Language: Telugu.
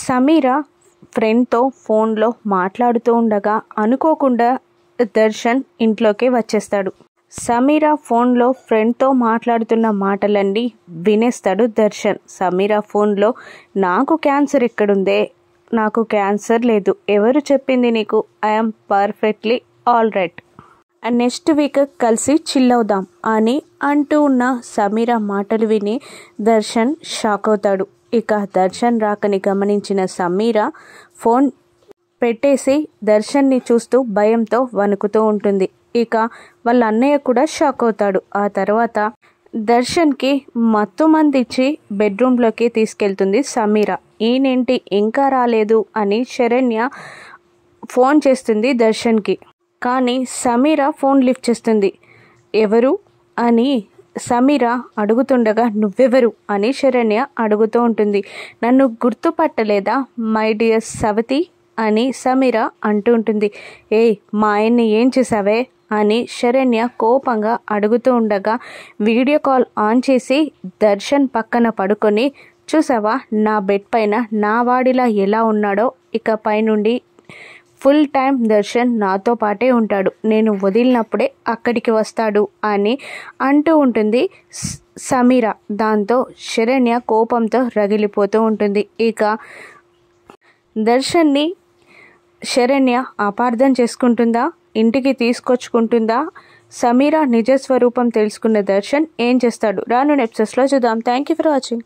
సమీర ఫ్రెండ్తో ఫోన్లో మాట్లాడుతూ ఉండగా అనుకోకుండా దర్శన్ ఇంట్లోకి వచ్చేస్తాడు. సమీర ఫోన్లో ఫ్రెండ్తో మాట్లాడుతున్న మాటలన్నీ వినేస్తాడు దర్శన్. సమీర ఫోన్లో నాకు క్యాన్సర్ ఎక్కడుందే, నాకు క్యాన్సర్ లేదు, ఎవరు చెప్పింది నీకు, I'm perfectly all right, next week కలిసి చిల్ అవుదాం అని అంటూ ఉన్న సమీర మాటలు విని దర్శన్ షాక్ అవుతాడు. ఇక దర్శన్ రాకని గమనించిన సమీర ఫోన్ పెట్టేసి దర్శన్ని చూస్తూ భయంతో వణుకుతూ ఉంటుంది. ఇక వాళ్ళ అన్నయ్య కూడా షాక్ అవుతాడు. ఆ తర్వాత దర్శన్కి మత్తు మందిచ్చి బెడ్రూమ్లోకి తీసుకెళ్తుంది సమీర. ఈయనేంటి ఇంకా రాలేదు అని శరణ్య ఫోన్ చేస్తుంది దర్శన్కి. కానీ సమీర ఫోన్ లిఫ్ట్ చేస్తుంది. ఎవరు అని సమీర అడుగుతుండగా నువ్వెవరు అని శరణ్య అడుగుతూ ఉంటుంది. నన్ను గుర్తుపట్టలేదా మై డియర్ సవతి అని సమీర అంటూ ఉంటుంది. ఏయ్ మా ఆయన్ని ఏం చేసావే అని శరణ్య కోపంగా అడుగుతూ ఉండగా వీడియో కాల్ ఆన్ చేసి దర్శన్ పక్కన పడుకొని, చూసావా నా బెడ్ పైన నా వాడిలా ఎలా ఉన్నాడో, ఇక పైనుండి ఫుల్ టైం దర్శన్ నాతో పాటే ఉంటాడు, నేను వదిలినప్పుడే అక్కడికి వస్తాడు అని అంటూ ఉంటుంది సమీర. దాంతో శరణ్య కోపంతో రగిలిపోతూ ఉంటుంది. ఇక దర్శన్ని శరణ్య అపార్థం చేసుకుంటుందా, ఇంటికి తీసుకొచ్చుకుంటుందా, సమీర నిజస్వరూపం తెలుసుకున్న దర్శన్ ఏం చేస్తాడు రానున్న ఎపిసోడ్స్లో చూద్దాం. Thank you for watching.